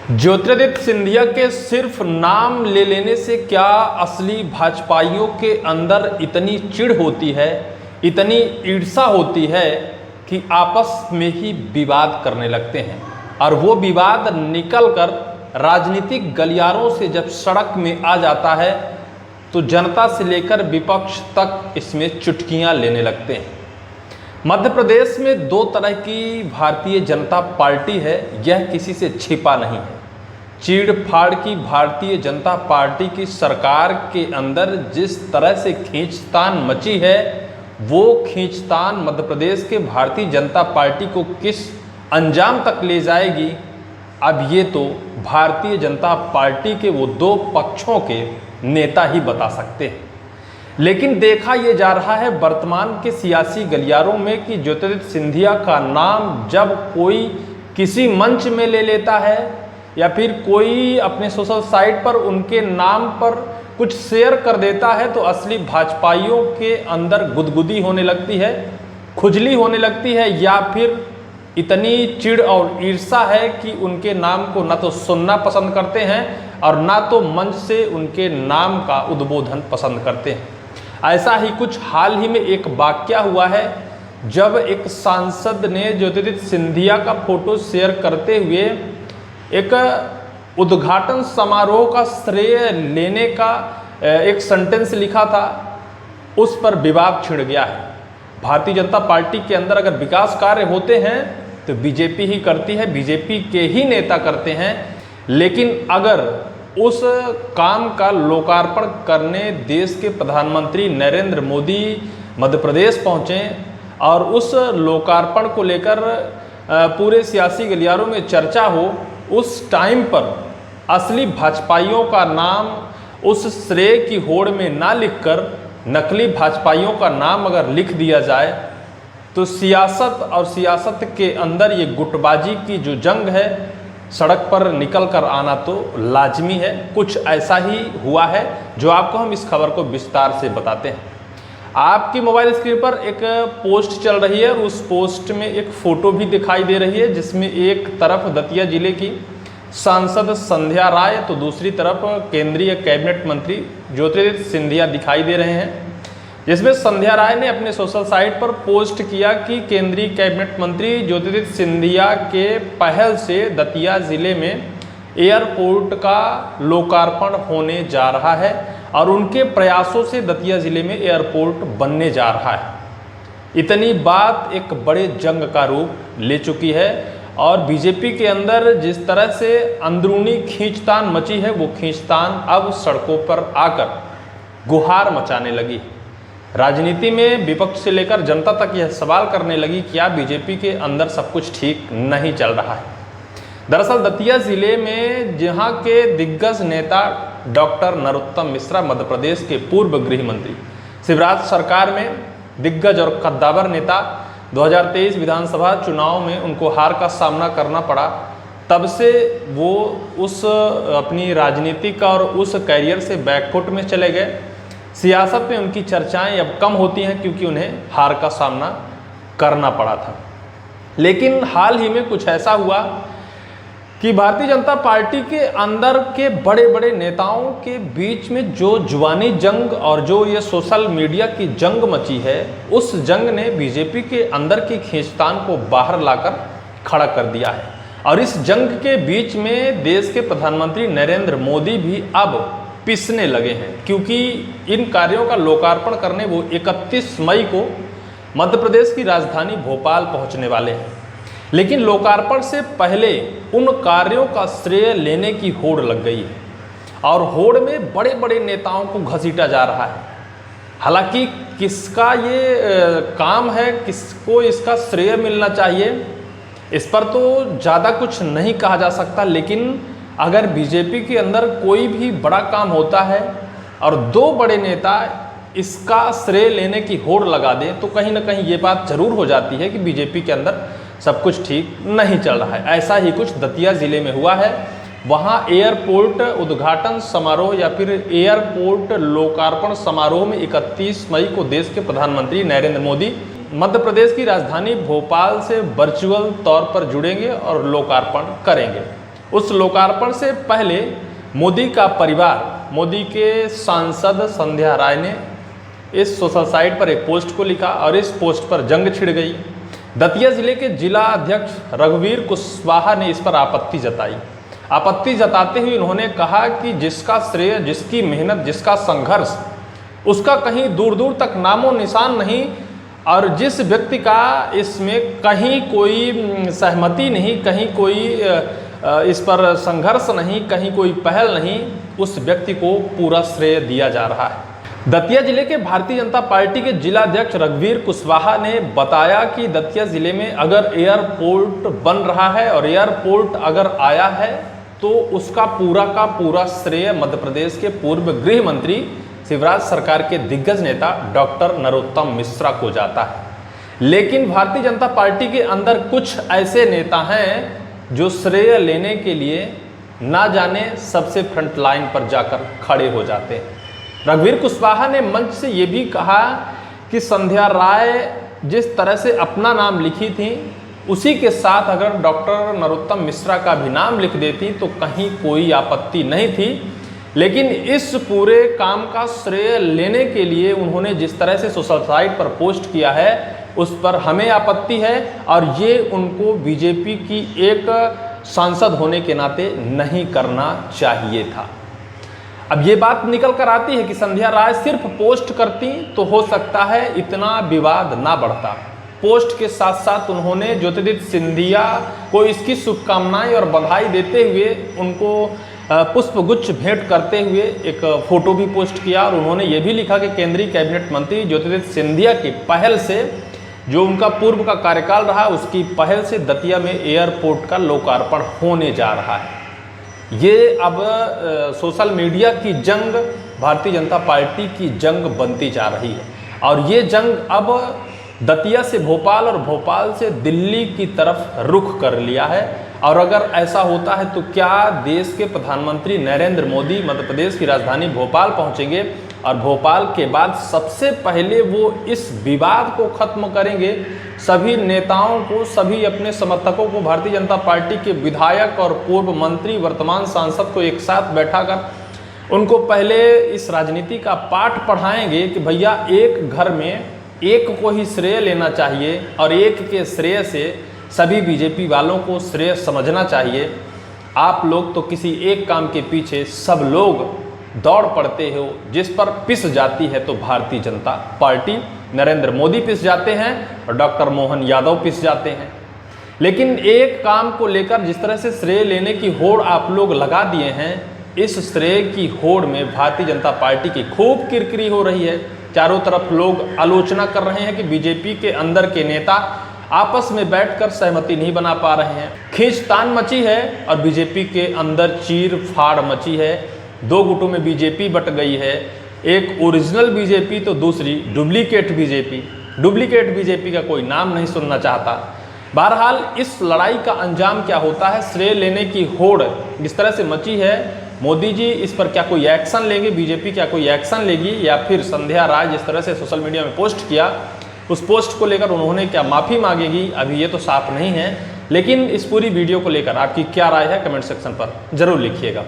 ज्योतिरादित्य सिंधिया के सिर्फ नाम ले लेने से क्या असली भाजपाइयों के अंदर इतनी चिढ़ होती है, इतनी ईर्ष्या होती है कि आपस में ही विवाद करने लगते हैं। और वो विवाद निकलकर राजनीतिक गलियारों से जब सड़क में आ जाता है तो जनता से लेकर विपक्ष तक इसमें चुटकियां लेने लगते हैं। मध्य प्रदेश में दो तरह की भारतीय जनता पार्टी है, यह किसी से छिपा नहीं है। चीड़ फाड़ की भारतीय जनता पार्टी की सरकार के अंदर जिस तरह से खींचतान मची है, वो खींचतान मध्य प्रदेश के भारतीय जनता पार्टी को किस अंजाम तक ले जाएगी, अब ये तो भारतीय जनता पार्टी के वो दो पक्षों के नेता ही बता सकते हैं। लेकिन देखा ये जा रहा है वर्तमान के सियासी गलियारों में कि ज्योतिरादित्य सिंधिया का नाम जब कोई किसी मंच में ले लेता है या फिर कोई अपने सोशल साइट पर उनके नाम पर कुछ शेयर कर देता है तो असली भाजपाइयों के अंदर गुदगुदी होने लगती है, खुजली होने लगती है, या फिर इतनी चिढ़ और ईर्ष्या है कि उनके नाम को न तो सुनना पसंद करते हैं और ना तो मंच से उनके नाम का उद्बोधन पसंद करते हैं। ऐसा ही कुछ हाल ही में एक वाकया हुआ है जब एक सांसद ने ज्योतिरादित्य सिंधिया का फोटो शेयर करते हुए एक उद्घाटन समारोह का श्रेय लेने का एक सेंटेंस लिखा था, उस पर विवाद छिड़ गया है। भारतीय जनता पार्टी के अंदर अगर विकास कार्य होते हैं तो बीजेपी ही करती है, बीजेपी के ही नेता करते हैं। लेकिन अगर उस काम का लोकार्पण करने देश के प्रधानमंत्री नरेंद्र मोदी मध्य प्रदेश पहुँचे और उस लोकार्पण को लेकर पूरे सियासी गलियारों में चर्चा हो, उस टाइम पर असली भाजपाइयों का नाम उस श्रेय की होड़ में ना लिखकर नकली भाजपाइयों का नाम अगर लिख दिया जाए तो सियासत और सियासत के अंदर ये गुटबाजी की जो जंग है, सड़क पर निकल कर आना तो लाजमी है। कुछ ऐसा ही हुआ है जो आपको हम इस खबर को विस्तार से बताते हैं। आपकी मोबाइल स्क्रीन पर एक पोस्ट चल रही है और उस पोस्ट में एक फ़ोटो भी दिखाई दे रही है जिसमें एक तरफ दतिया जिले की सांसद संध्या राय तो दूसरी तरफ केंद्रीय कैबिनेट मंत्री ज्योतिरादित्य सिंधिया दिखाई दे रहे हैं। जिसमें संध्या राय ने अपने सोशल साइट पर पोस्ट किया कि केंद्रीय कैबिनेट मंत्री ज्योतिरादित्य सिंधिया के पहल से दतिया जिले में एयरपोर्ट का लोकार्पण होने जा रहा है और उनके प्रयासों से दतिया जिले में एयरपोर्ट बनने जा रहा है। इतनी बात एक बड़े जंग का रूप ले चुकी है और बीजेपी के अंदर जिस तरह से अंदरूनी खींचतान मची है, वो खींचतान अब सड़कों पर आकर गुहार मचाने लगी। राजनीति में विपक्ष से लेकर जनता तक यह सवाल करने लगी क्या बीजेपी के अंदर सब कुछ ठीक नहीं चल रहा है। दरअसल दतिया जिले में जहां के दिग्गज नेता डॉक्टर नरोत्तम मिश्रा मध्य प्रदेश के पूर्व गृह मंत्री, शिवराज सरकार में दिग्गज और कद्दावर नेता, 2023 विधानसभा चुनाव में उनको हार का सामना करना पड़ा। तब से वो उस अपनी राजनीतिक और उस कैरियर से बैकफुट में चले गए। सियासत में उनकी चर्चाएं अब कम होती हैं क्योंकि उन्हें हार का सामना करना पड़ा था। लेकिन हाल ही में कुछ ऐसा हुआ कि भारतीय जनता पार्टी के अंदर के बड़े बड़े नेताओं के बीच में जो जुबानी जंग और जो ये सोशल मीडिया की जंग मची है, उस जंग ने बीजेपी के अंदर की खींचतान को बाहर लाकर खड़ा कर दिया है। और इस जंग के बीच में देश के प्रधानमंत्री नरेंद्र मोदी भी अब पिसने लगे हैं क्योंकि इन कार्यों का लोकार्पण करने वो 31 मई को मध्य प्रदेश की राजधानी भोपाल पहुंचने वाले हैं। लेकिन लोकार्पण से पहले उन कार्यों का श्रेय लेने की होड़ लग गई है और होड़ में बड़े बड़े नेताओं को घसीटा जा रहा है। हालांकि किसका ये काम है, किसको इसका श्रेय मिलना चाहिए, इस पर तो ज़्यादा कुछ नहीं कहा जा सकता। लेकिन अगर बीजेपी के अंदर कोई भी बड़ा काम होता है और दो बड़े नेता इसका श्रेय लेने की होड़ लगा दें तो कहीं ना कहीं ये बात जरूर हो जाती है कि बीजेपी के अंदर सब कुछ ठीक नहीं चल रहा है। ऐसा ही कुछ दतिया जिले में हुआ है। वहाँ एयरपोर्ट उद्घाटन समारोह या फिर एयरपोर्ट लोकार्पण समारोह में 31 मई को देश के प्रधानमंत्री नरेंद्र मोदी मध्य प्रदेश की राजधानी भोपाल से वर्चुअल तौर पर जुड़ेंगे और लोकार्पण करेंगे। उस लोकार्पण से पहले मोदी का परिवार, मोदी के सांसद संध्या राय ने इस सोशल साइट पर एक पोस्ट को लिखा और इस पोस्ट पर जंग छिड़ गई। दतिया जिले के जिला अध्यक्ष रघुवीर कुशवाहा ने इस पर आपत्ति जताई। आपत्ति जताते हुए उन्होंने कहा कि जिसका श्रेय, जिसकी मेहनत, जिसका संघर्ष, उसका कहीं दूर दूर तक नामो निशान नहीं, और जिस व्यक्ति का इसमें कहीं कोई सहमति नहीं, कहीं कोई इस पर संघर्ष नहीं, कहीं कोई पहल नहीं, उस व्यक्ति को पूरा श्रेय दिया जा रहा है। दतिया जिले के भारतीय जनता पार्टी के जिला अध्यक्ष रघुवीर कुशवाहा ने बताया कि दतिया जिले में अगर एयरपोर्ट बन रहा है और एयरपोर्ट अगर आया है तो उसका पूरा का पूरा श्रेय मध्य प्रदेश के पूर्व गृह मंत्री शिवराज सरकार के दिग्गज नेता डॉक्टर नरोत्तम मिश्रा को जाता है। लेकिन भारतीय जनता पार्टी के अंदर कुछ ऐसे नेता हैं जो श्रेय लेने के लिए ना जाने सबसे फ्रंट लाइन पर जाकर खड़े हो जाते हैं। रघुवीर कुशवाहा ने मंच से ये भी कहा कि संध्या राय जिस तरह से अपना नाम लिखी थी, उसी के साथ अगर डॉक्टर नरोत्तम मिश्रा का भी नाम लिख देती तो कहीं कोई आपत्ति नहीं थी। लेकिन इस पूरे काम का श्रेय लेने के लिए उन्होंने जिस तरह से सोशल साइट पर पोस्ट किया है, उस पर हमें आपत्ति है और ये उनको बीजेपी की एक सांसद होने के नाते नहीं करना चाहिए था। अब ये बात निकल कर आती है कि संध्या राय सिर्फ पोस्ट करती तो हो सकता है इतना विवाद ना बढ़ता। पोस्ट के साथ साथ उन्होंने ज्योतिरादित्य सिंधिया को इसकी शुभकामनाएं और बधाई देते हुए उनको पुष्पगुच्छ भेंट करते हुए एक फोटो भी पोस्ट किया और उन्होंने ये भी लिखा कि केंद्रीय कैबिनेट मंत्री ज्योतिरादित्य सिंधिया की पहल से, जो उनका पूर्व का कार्यकाल रहा, उसकी पहल से दतिया में एयरपोर्ट का लोकार्पण होने जा रहा है। ये अब सोशल मीडिया की जंग भारतीय जनता पार्टी की जंग बनती जा रही है और ये जंग अब दतिया से भोपाल और भोपाल से दिल्ली की तरफ रुख कर लिया है। और अगर ऐसा होता है तो क्या देश के प्रधानमंत्री नरेंद्र मोदी मध्य प्रदेश की राजधानी भोपाल पहुंचेंगे और भोपाल के बाद सबसे पहले वो इस विवाद को खत्म करेंगे। सभी नेताओं को, सभी अपने समर्थकों को, भारतीय जनता पार्टी के विधायक और पूर्व मंत्री, वर्तमान सांसद को एक साथ बैठाकर उनको पहले इस राजनीति का पाठ पढ़ाएंगे कि भैया एक घर में एक को ही श्रेय लेना चाहिए और एक के श्रेय से सभी बीजेपी वालों को श्रेय समझना चाहिए। आप लोग तो किसी एक काम के पीछे सब लोग दौड़ पड़ते हो, जिस पर पिस जाती है तो भारतीय जनता पार्टी, नरेंद्र मोदी पिस जाते हैं और डॉक्टर मोहन यादव पिस जाते हैं। लेकिन एक काम को लेकर जिस तरह से श्रेय लेने की होड़ आप लोग लगा दिए हैं, इस श्रेय की होड़ में भारतीय जनता पार्टी की खूब किरकिरी हो रही है। चारों तरफ लोग आलोचना कर रहे हैं कि बीजेपी के अंदर के नेता आपस में बैठकर सहमति नहीं बना पा रहे हैं, खींचतान मची है और बीजेपी के अंदर चीर फाड़ मची है। दो गुटों में बीजेपी बट गई है, एक ओरिजिनल बीजेपी तो दूसरी डुप्लीकेट बीजेपी। डुप्लीकेट बीजेपी का कोई नाम नहीं सुनना चाहता। बहरहाल इस लड़ाई का अंजाम क्या होता है, श्रेय लेने की होड़ जिस तरह से मची है, मोदी जी इस पर क्या कोई एक्शन लेंगे, बीजेपी क्या कोई एक्शन लेगी, या फिर संध्या राय जिस तरह से सोशल मीडिया में पोस्ट किया उस पोस्ट को लेकर उन्होंने क्या माफ़ी मांगेगी, अभी ये तो साफ नहीं है। लेकिन इस पूरी वीडियो को लेकर आपकी क्या राय है, कमेंट सेक्शन पर जरूर लिखिएगा।